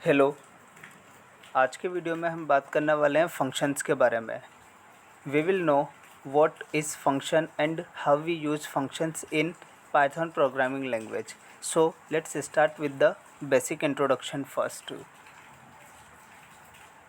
Hello. आज के video में हम बात करने वाले हैं फंक्शंस के बारे में। We will know what is function and how we use functions in Python programming language. So let's start with the basic introduction first.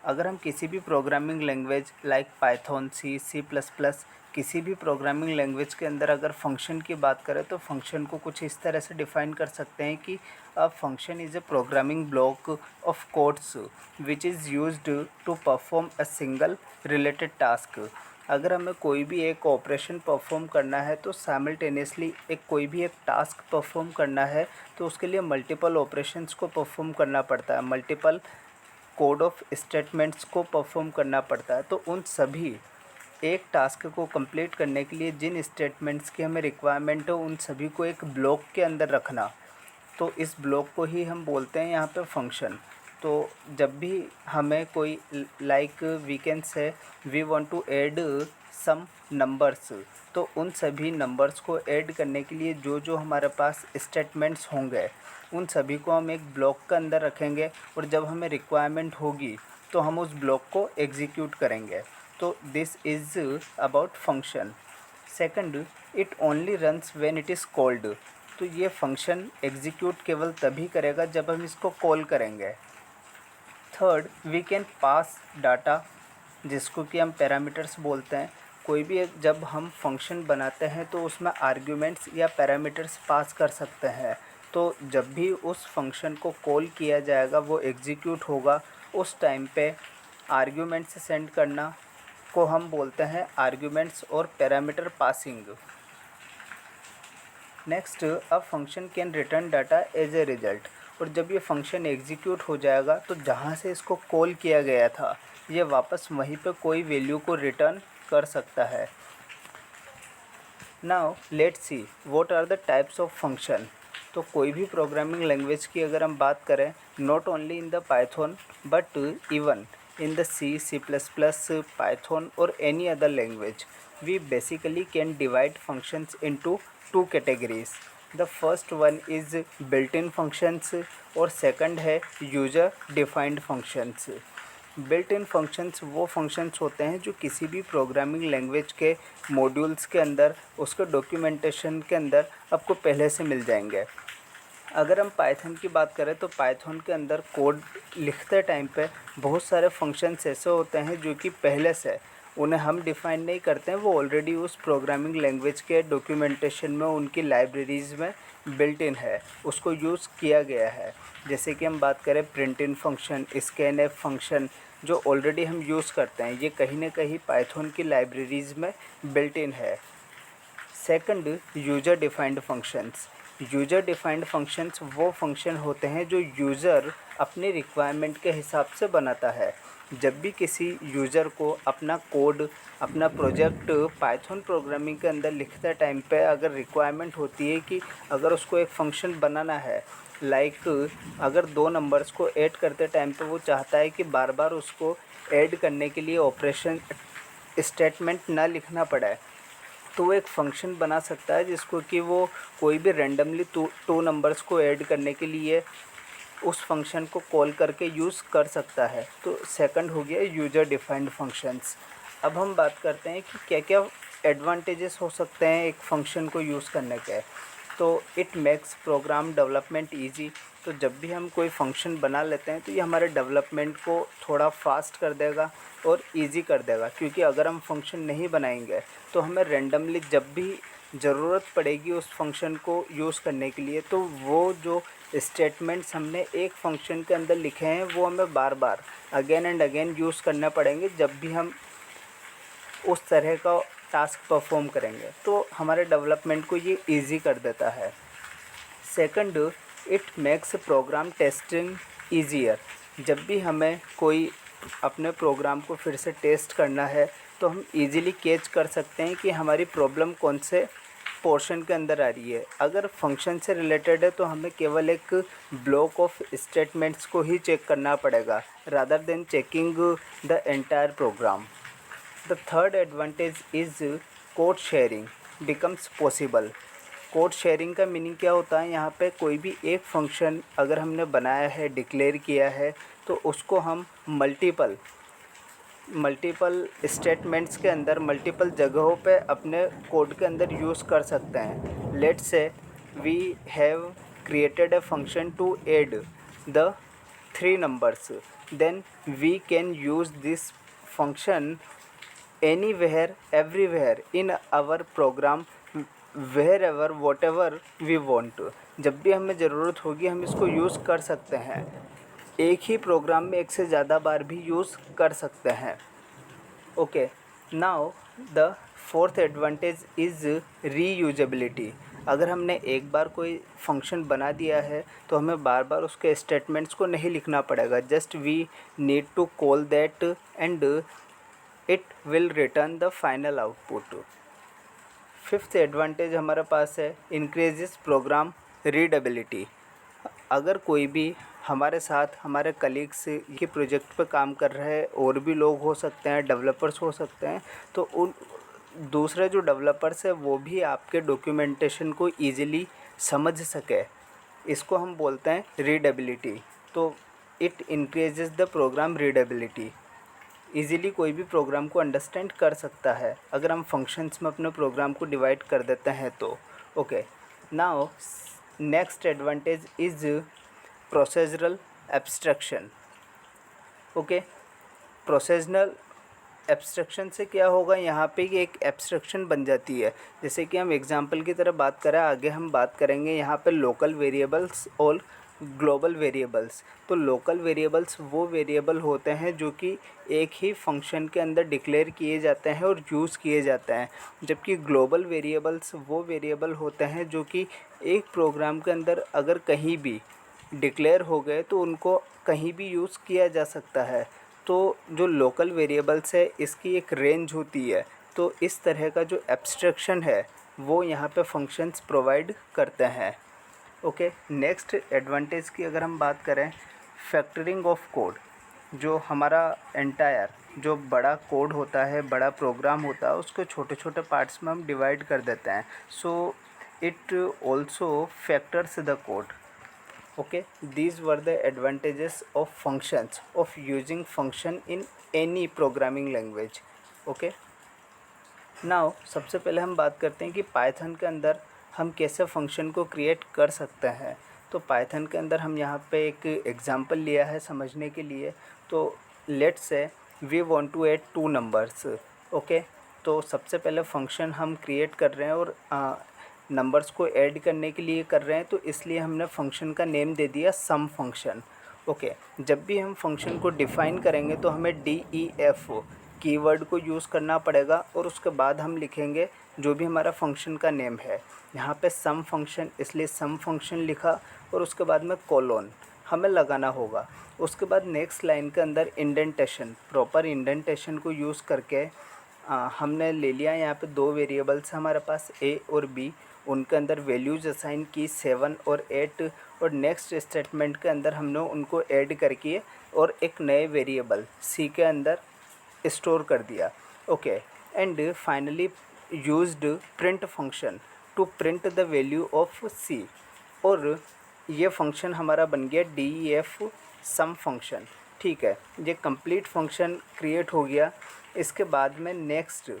अगर हम किसी भी programming language like Python, C plus plus किसी भी programming language के अंदर अगर function की बात करें तो फंक्शन को कुछ इस तरह से डिफ़ाइन कर सकते हैं कि a function is a programming block of codes which is used to perform a single related task. अगर हमें कोई भी एक ऑपरेशन परफॉर्म करना है तो साइमल्टेनियसली कोई भी एक टास्क परफॉर्म करना है तो उसके लिए मल्टीपल ऑपरेशंस को परफॉर्म करना पड़ता है, मल्टीपल कोड ऑफ स्टेटमेंट्स को परफॉर्म करना पड़ता है। तो उन सभी एक टास्क को कंप्लीट करने के लिए जिन स्टेटमेंट्स की हमें रिक्वायरमेंट हो उन सभी को एक ब्लॉक के अंदर रखना, तो इस ब्लॉक को ही हम बोलते हैं यहाँ पे फंक्शन। तो जब भी हमें कोई like we can say we want to add some numbers, तो उन सभी नंबर्स को ऐड करने के लिए जो जो हमारे पास स्टेटमेंट्स होंगे उन सभी को हम एक ब्लॉक के अंदर रखेंगे और जब हमें रिक्वायरमेंट होगी तो हम उस ब्लॉक को एग्जीक्यूट करेंगे। तो this is about function. Second, it only runs when it is called. तो ये फंक्शन एग्जीक्यूट केवल तभी करेगा जब हम इसको कॉल करेंगे। Third, we can pass data, जिसको कि हम पैरामीटर्स बोलते हैं। कोई भी जब हम फंक्शन बनाते हैं तो उसमें आर्ग्यूमेंट्स या पैरामीटर्स पास कर सकते हैं। तो जब भी उस फंक्शन को कॉल किया जाएगा वो एग्जीक्यूट होगा, उस टाइम पे आर्ग्यूमेंट्स सेंड करना को हम बोलते हैं आर्ग्यूमेंट्स और parameter passing. Next, a function can return data as a result. और जब ये फंक्शन एग्जीक्यूट हो जाएगा तो जहाँ से इसको कॉल किया गया था ये वापस वहीं पे कोई वैल्यू को रिटर्न कर सकता है। Now let's see what are the types of function. तो कोई भी प्रोग्रामिंग लैंग्वेज की अगर हम बात करें, not only in the Python but even in the C++, Python or any other language, we basically can divide functions into two categories. The first one is built-in functions और second है user defined functions. built-in functions वो functions होते हैं जो किसी भी programming language के modules के अंदर, उसके डॉक्यूमेंटेशन के अंदर आपको पहले से मिल जाएंगे। अगर हम पाइथन की बात करें तो पाइथन के अंदर कोड लिखते टाइम पे बहुत सारे फंक्शंस ऐसे होते हैं जो कि पहले से उन्हें हम डिफ़ाइन नहीं करते हैं, वो ऑलरेडी उस प्रोग्रामिंग लैंग्वेज के डॉक्यूमेंटेशन में उनकी लाइब्रेरीज़ में बिल्ट इन है, उसको यूज़ किया गया है। जैसे कि हम बात करें print in function, scan F function जो ऑलरेडी हम यूज़ करते हैं, ये कहीं ना कहीं पाइथन की लाइब्रेरीज़ में बिल्ट इन है। Second, user defined functions. User defined functions वो फंक्शन होते हैं जो यूज़र अपनी रिक्वायरमेंट के हिसाब से बनाता है। जब भी किसी यूज़र को अपना कोड, अपना प्रोजेक्ट पाइथन प्रोग्रामिंग के अंदर लिखते टाइम पे अगर रिक्वायरमेंट होती है कि अगर उसको एक फ़ंक्शन बनाना है, लाइक अगर दो नंबर्स को ऐड करते टाइम पे वो चाहता है कि बार बार उसको ऐड करने के लिए ऑपरेशन स्टेटमेंट ना लिखना पड़े, तो वो एक फ़ंक्शन बना सकता है जिसको कि वो कोई भी रैंडमली टू नंबर्स को ऐड करने के लिए उस फंक्शन को कॉल करके यूज़ कर सकता है। तो सेकंड हो गया यूज़र डिफाइंड फंक्शंस। अब हम बात करते हैं कि क्या क्या एडवांटेजेस हो सकते हैं एक फ़ंक्शन को यूज़ करने के। तो it makes program development easy. तो जब भी हम कोई फंक्शन बना लेते हैं तो ये हमारे डेवलपमेंट को थोड़ा फास्ट कर देगा और इजी कर देगा, क्योंकि अगर हम फंक्शन नहीं बनाएंगे तो हमें रैंडमली जब भी ज़रूरत पड़ेगी उस फंक्शन को यूज़ करने के लिए तो वो जो स्टेटमेंट्स हमने एक फंक्शन के अंदर लिखे हैं वो हमें बार बार अगेन एंड अगेन यूज़ करने पड़ेंगे जब भी हम उस तरह का टास्क परफॉर्म करेंगे। तो हमारे डेवलपमेंट को ये इजी कर देता है। Second, it makes program testing easier. जब भी हमें कोई अपने प्रोग्राम को फिर से टेस्ट करना है तो हम इजीली कैच कर सकते हैं कि हमारी प्रॉब्लम कौन से पोर्शन के अंदर आ रही है। अगर फंक्शन से रिलेटेड है तो हमें केवल एक ब्लॉक ऑफ स्टेटमेंट्स को ही चेक करना पड़ेगा rather than checking the entire program. The third advantage is code sharing becomes possible. Code sharing का मीनिंग क्या होता है, यहाँ पे कोई भी एक फंक्शन अगर हमने बनाया है, डिक्लेयर किया है, तो उसको हम मल्टीपल स्टेटमेंट्स के अंदर मल्टीपल जगहों पे अपने कोड के अंदर यूज़ कर सकते हैं। Let's say we have created a function to add the 3 numbers, then we can use this function anywhere everywhere in our program wherever whatever we want। जब भी हमें ज़रूरत होगी हम इसको यूज़ कर सकते हैं। एक ही प्रोग्राम में एक से ज़्यादा बार भी यूज़ कर सकते हैं। Okay, now the fourth advantage is reusability. अगर हमने एक बार कोई फंक्शन बना दिया है तो हमें बार बार उसके स्टेटमेंट्स को नहीं लिखना पड़ेगा। Just we need to call that and it will return the final output. Fifth advantage हमारे पास है इंक्रीजेस प्रोग्राम रीडेबिलिटी। अगर कोई भी हमारे साथ हमारे कलीग्स ये प्रोजेक्ट पे काम कर रहे हैं, और भी लोग हो सकते हैं, डेवलपर्स हो सकते हैं, तो उन दूसरे जो डेवलपर्स हैं वो भी आपके डॉक्यूमेंटेशन को ईज़िली समझ सके, इसको हम बोलते हैं रीडेबिलिटी। तो it increases the program readability. Easily कोई भी प्रोग्राम को अंडरस्टैंड कर सकता है अगर हम फंक्शंस में अपने प्रोग्राम को डिवाइड कर देते हैं तो। Okay, now next advantage is procedural abstraction. Okay, procedural abstraction से क्या होगा, यहाँ पे एक एब्स्ट्रैक्शन बन जाती है। जैसे कि हम एग्जांपल की तरह बात करें, आगे हम बात करेंगे यहाँ पे लोकल वेरिएबल्स और ग्लोबल वेरिएबल्स। तो लोकल वेरिएबल्स वो वेरिएबल होते हैं जो कि एक ही फंक्शन के अंदर डिक्लेयर किए जाते हैं और यूज़ किए जाते हैं, जबकि ग्लोबल वेरिएबल्स वो वेरिएबल होते हैं जो कि एक प्रोग्राम के अंदर अगर कहीं भी डिक्लेयर हो गए तो उनको कहीं भी यूज़ किया जा सकता है। तो जो लोकल वेरिएबल्स है इसकी एक रेंज होती है। तो इस तरह का जो एब्स्ट्रैक्शन है वो यहाँ पे फंक्शंस प्रोवाइड करते हैं। ओके, नेक्स्ट एडवांटेज की अगर हम बात करें, फैक्टरिंग ऑफ कोड। जो हमारा एंटायर जो बड़ा कोड होता है, बड़ा प्रोग्राम होता है, उसको छोटे छोटे पार्ट्स में हम डिवाइड कर देते हैं। So it also factors the code. Okay, these were the advantages of functions, of using function in any programming language। okay, now सबसे पहले हम बात करते हैं कि पाइथन के अंदर हम कैसे फंक्शन को क्रिएट कर सकते हैं। तो पाइथन के अंदर हम यहाँ पे एक एग्जांपल लिया है समझने के लिए। तो let's say we want to add 2 numbers. Okay, तो सबसे पहले फंक्शन हम क्रिएट कर रहे हैं और नंबर्स को ऐड करने के लिए कर रहे हैं, तो इसलिए हमने फंक्शन का नेम दे दिया सम फंक्शन। ओके, जब भी हम फंक्शन को डिफ़ाइन करेंगे तो हमें DEF कीवर्ड को यूज़ करना पड़ेगा और उसके बाद हम लिखेंगे जो भी हमारा फंक्शन का नेम है। यहाँ पे सम फंक्शन, इसलिए सम फंक्शन लिखा और उसके बाद में कोलोन हमें लगाना होगा। उसके बाद नेक्स्ट लाइन के अंदर इंडेंटेशन, प्रॉपर इंडेंटेशन को यूज़ करके हमने ले लिया यहाँ पे 2 वेरिएबल्स हमारे पास A और B, उनके अंदर वैल्यूज़ असाइन की 7 और 8, और नेक्स्ट स्टेटमेंट के अंदर हमने उनको ऐड करके और एक नए वेरिएबल C के अंदर स्टोर कर दिया। Okay, and finally used print function to print the value of C, और ये फंक्शन हमारा बन गया DEF सम फंक्शन। ठीक है, ये कंप्लीट फंक्शन क्रिएट हो गया। इसके बाद में नेक्स्ट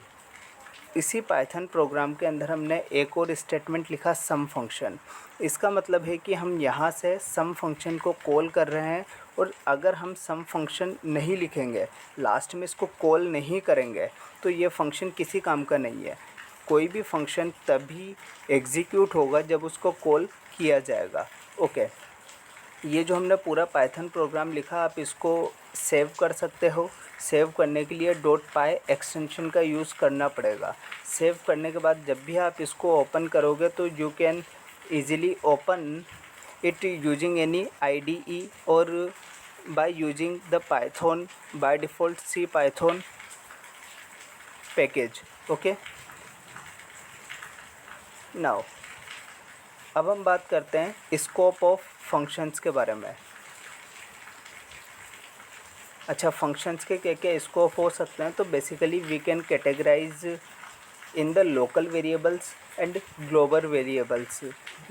इसी पाइथन प्रोग्राम के अंदर हमने एक और स्टेटमेंट लिखा सम फंक्शन। इसका मतलब है कि हम यहाँ से सम फंक्शन को कॉल कर रहे हैं, और अगर हम सम फंक्शन नहीं लिखेंगे, लास्ट में इसको कॉल नहीं करेंगे, तो ये फंक्शन किसी काम का नहीं है। कोई भी फंक्शन तभी एग्जीक्यूट होगा जब उसको कॉल किया जाएगा। ओके, ये जो हमने पूरा पाइथन प्रोग्राम लिखा, आप इसको सेव कर सकते हो। सेव करने के लिए .py एक्सटेंशन का यूज़ करना पड़ेगा। सेव करने के बाद जब भी आप इसको ओपन करोगे तो you can easily open it using any IDE और by using the Python by default C Python package. Okay, now अब हम बात करते हैं स्कोप ऑफ फंक्शंस के बारे में। अच्छा, फंक्शंस के क्या क्या स्कोप हो सकते हैं, तो basically we can categorize in the local variables and global variables.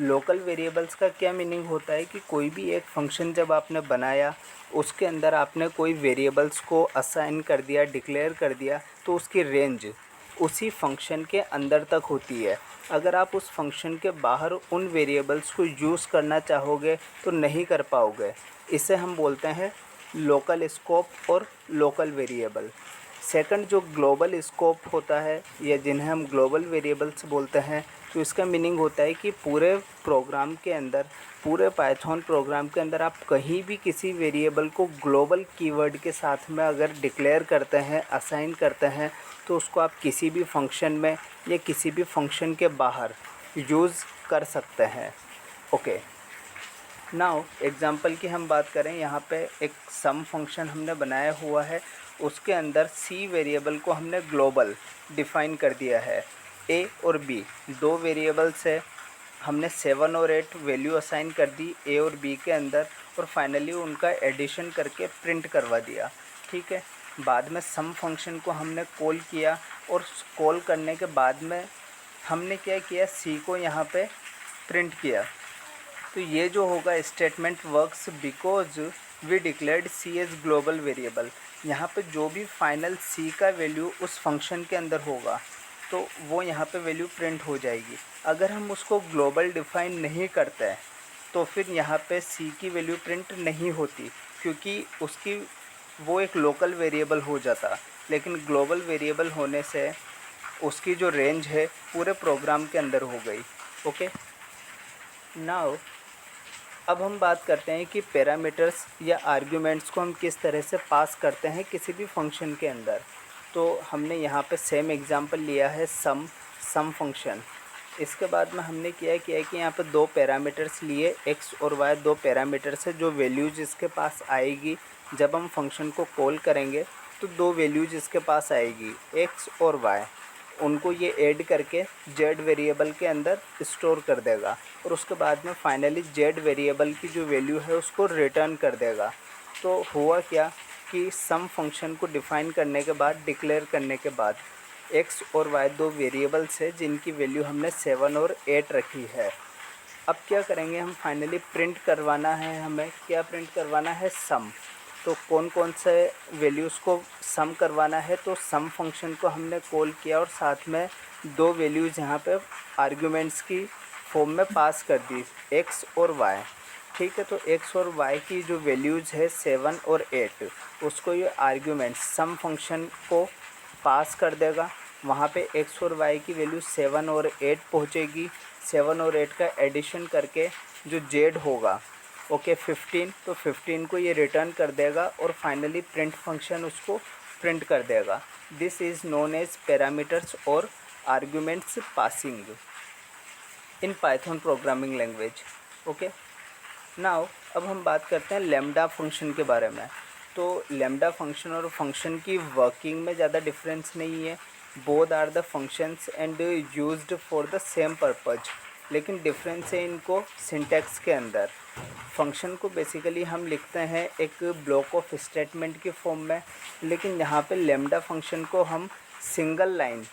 Local variables का क्या मीनिंग होता है कि कोई भी एक फंक्शन जब आपने बनाया, उसके अंदर आपने कोई वेरिएबल्स को असाइन कर दिया, डिक्लेयर कर दिया, तो उसकी रेंज उसी फंक्शन के अंदर तक होती है। अगर आप उस फंक्शन के बाहर उन वेरिएबल्स को यूज़ करना चाहोगे तो नहीं कर पाओगे। इसे हम बोलते हैं लोकल स्कोप और लोकल वेरिएबल। सेकंड जो ग्लोबल स्कोप होता है या जिन्हें हम ग्लोबल वेरिएबल्स बोलते हैं, तो इसका मीनिंग होता है कि पूरे प्रोग्राम के अंदर, पूरे पाइथन प्रोग्राम के अंदर आप कहीं भी किसी वेरिएबल को ग्लोबल कीवर्ड के साथ में अगर डिक्लेयर करते हैं, असाइन करते हैं, तो उसको आप किसी भी फंक्शन में या किसी भी फंक्शन के बाहर यूज़ कर सकते हैं। ओके, नाउ एग्जांपल की हम बात करें, यहाँ पे एक सम फंक्शन हमने बनाया हुआ है, उसके अंदर सी वेरिएबल को हमने ग्लोबल डिफ़ाइन कर दिया है। ए और बी दो वेरिएबल्स है, हमने 7 और 8 वैल्यू असाइन कर दी ए और बी के अंदर, और फाइनली उनका एडिशन करके प्रिंट करवा दिया। ठीक है, बाद में सम फंक्शन को हमने कॉल किया, और कॉल करने के बाद में हमने क्या किया, सी को यहाँ पे प्रिंट किया। तो ये जो होगा statement works because we declared C as global variable. यहाँ पे जो भी फाइनल सी का वैल्यू उस फंक्शन के अंदर होगा, तो वो यहाँ पे वैल्यू प्रिंट हो जाएगी। अगर हम उसको ग्लोबल डिफ़ाइन नहीं करते हैं, तो फिर यहाँ पे सी की वैल्यू प्रिंट नहीं होती, क्योंकि उसकी वो एक लोकल वेरिएबल हो जाता। लेकिन ग्लोबल वेरिएबल होने से उसकी जो रेंज है पूरे प्रोग्राम के अंदर हो गई। ओके, नाउ अब हम बात करते हैं कि पैरामीटर्स या आर्ग्यूमेंट्स को हम किस तरह से पास करते हैं किसी भी फंक्शन के अंदर। तो हमने यहाँ पे सेम एग्जांपल लिया है सम फंक्शन। इसके बाद में हमने किया है कि यहाँ पे दो पैरामीटर्स लिए, एक्स और वाई दो पैरामीटर्स है। जो वैल्यूज़ इसके पास आएगी जब हम फंक्शन को कॉल करेंगे, तो दो वैल्यूज़ इसके पास आएगी, एक्स और वाई। उनको ये ऐड करके जेड वेरिएबल के अंदर स्टोर कर देगा, और उसके बाद में फाइनली जेड वेरिएबल की जो वैल्यू है उसको रिटर्न कर देगा। तो हुआ क्या कि सम फंक्शन को डिफ़ाइन करने के बाद, डिक्लेयर करने के बाद, एक्स और वाई दो वेरिएबल्स है जिनकी वैल्यू हमने 7 और 8 रखी है। अब क्या करेंगे हम, फाइनली प्रिंट करवाना है, हमें क्या प्रिंट करवाना है, सम। तो कौन कौन से वैल्यूज़ को सम करवाना है, तो सम फंक्शन को हमने कॉल किया और साथ में दो वैल्यूज़ यहाँ पे आर्ग्यूमेंट्स की फॉर्म में पास कर दी, एक्स और वाई। ठीक है, तो एक्स और वाई की जो वैल्यूज़ है 7 और 8, उसको ये आर्ग्यूमेंट्स सम फंक्शन को पास कर देगा। वहाँ पे एक्स और वाई की वैल्यू 7 और 8 पहुँचेगी। 7 और 8 का एडिशन करके जो जेड होगा, ओके 15, तो 15 को ये रिटर्न कर देगा, और फाइनली प्रिंट फंक्शन उसको प्रिंट कर देगा। This is known as parameters और arguments passing in Python programming language. Okay, now अब हम बात करते हैं लैम्डा फंक्शन के बारे में। तो लैम्डा फंक्शन और फंक्शन की वर्किंग में ज़्यादा डिफरेंस नहीं है। Both are the functions and used for the same purpose, लेकिन डिफरेंस है इनको सिंटैक्स के अंदर। फंक्शन को बेसिकली हम लिखते हैं एक ब्लॉक ऑफ स्टेटमेंट की फॉर्म में, लेकिन यहाँ पे लैम्डा फंक्शन को हम सिंगल लाइन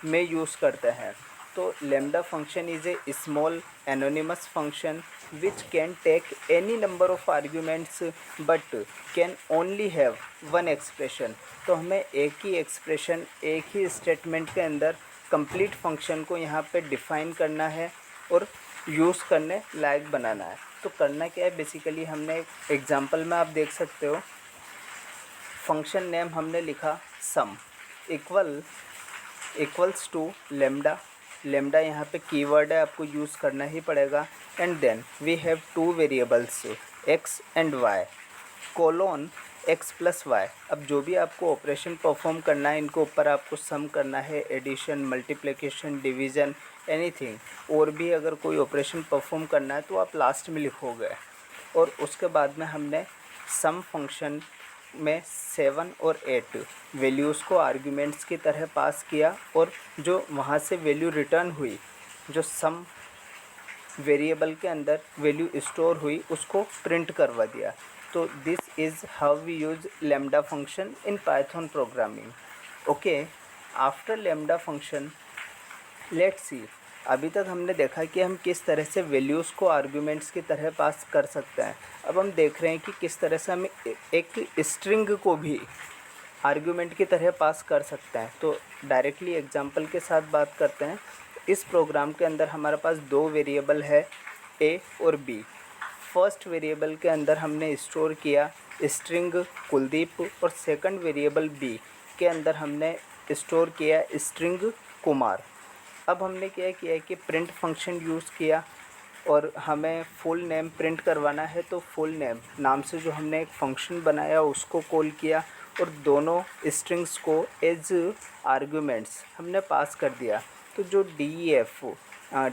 में यूज़ करते हैं। तो lambda function is a small anonymous function which can take any number of arguments but can only have one expression। तो हमें एक ही एक्सप्रेशन, एक ही स्टेटमेंट के अंदर कंप्लीट फंक्शन को यहाँ पे डिफ़ाइन करना है और यूज़ करने लायक बनाना है। तो करना क्या है, बेसिकली हमने एग्जांपल में आप देख सकते हो, फंक्शन नेम हमने लिखा sum equals to lambda. Lambda यहाँ पे कीवर्ड है, आपको यूज़ करना ही पड़ेगा। And then we have two variables x and y, colon x plus y. अब जो भी आपको ऑपरेशन परफॉर्म करना है, इनको ऊपर आपको सम करना है, एडिशन, मल्टीप्लिकेशन, डिवीज़न, एनीथिंग, और भी अगर कोई ऑपरेशन परफॉर्म करना है तो आप लास्ट में लिखोगे। और उसके बाद में हमने सम फंक्शन में 7 और 8 वैल्यूज़ को आर्ग्यूमेंट्स की तरह पास किया, और जो वहाँ से वैल्यू रिटर्न हुई, जो सम वेरिएबल के अंदर वैल्यू स्टोर हुई, उसको प्रिंट करवा दिया। तो this is how we use lambda function in Python programming. Okay, after lambda function let's see अभी तक हमने देखा कि हम किस तरह से वैल्यूज़ को आर्ग्यूमेंट्स की तरह पास कर सकते हैं। अब हम देख रहे हैं कि किस तरह से हम एक स्ट्रिंग को भी आर्ग्यूमेंट की तरह पास कर सकते हैं। तो डायरेक्टली एग्जांपल के साथ बात करते हैं। इस प्रोग्राम के अंदर हमारे पास दो वेरिएबल है, ए और बी। फर्स्ट वेरिएबल के अंदर हमने स्टोर किया स्ट्रिंग कुलदीप और सेकंड वेरिएबल बी के अंदर हमने स्टोर किया स्ट्रिंग कुमार। अब हमने क्या किया है कि प्रिंट फंक्शन यूज़ किया और हमें फुल नेम प्रिंट करवाना है, तो फुल नेम नाम से जो हमने एक फ़ंक्शन बनाया उसको कॉल किया और दोनों स्ट्रिंग्स को एज आर्ग्यूमेंट्स हमने पास कर दिया। तो जो DEF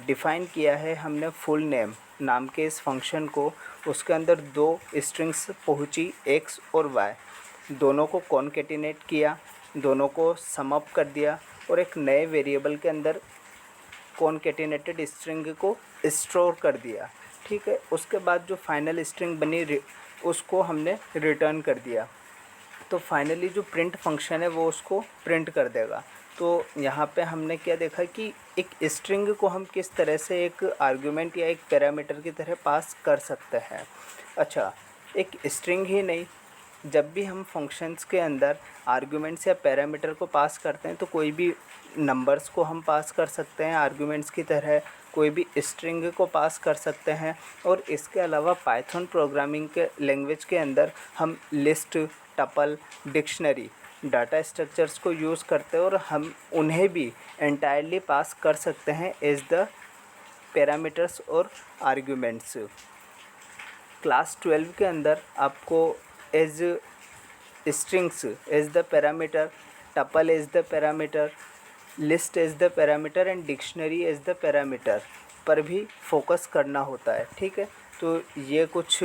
डिफ़ाइन किया है हमने फुल नेम नाम के इस फंक्शन को, उसके अंदर दो स्ट्रिंग्स पहुंची x और y, दोनों को कॉन्केटिनेट किया, दोनों को सम अप कर दिया और एक नए वेरिएबल के अंदर कॉन्केटिनेटेड स्ट्रिंग को स्टोर कर दिया। ठीक है, उसके बाद जो फाइनल स्ट्रिंग बनी उसको हमने रिटर्न कर दिया। तो फाइनली जो प्रिंट फंक्शन है वो उसको प्रिंट कर देगा। तो यहाँ पे हमने क्या देखा कि एक स्ट्रिंग को हम किस तरह से एक आर्गुमेंट या एक पैरामीटर की तरह पास कर सकते हैं। अच्छा, एक स्ट्रिंग ही नहीं, जब भी हम फंक्शंस के अंदर आर्ग्यूमेंट्स या पैरामीटर को पास करते हैं तो कोई भी नंबर्स को हम पास कर सकते हैं आर्ग्यूमेंट्स की तरह, कोई भी स्ट्रिंग को पास कर सकते हैं। और इसके अलावा पाइथन प्रोग्रामिंग के लैंग्वेज के अंदर हम list, tuple, dictionary, data structures को यूज़ करते हैं और हम उन्हें भी एंटायरली पास कर सकते हैं एज द पैरामीटर्स और आर्ग्यूमेंट्स। क्लास 12 के अंदर आपको as strings as the parameter, tuple as the parameter, list as the parameter and dictionary as the parameter पर भी फोकस करना होता है। ठीक है, तो ये कुछ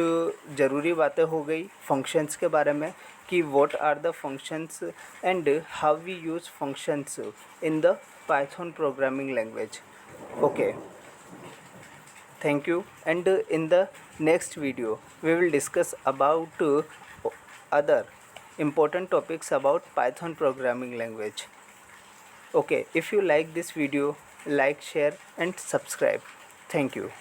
ज़रूरी बातें हो गई फंक्शंस के बारे में कि what are the functions and how we use functions in the Python programming language. Okay, thank you, and in the next video we will discuss about other important topics about Python programming language. Okay, if you like this video, like, share and subscribe. Thank you.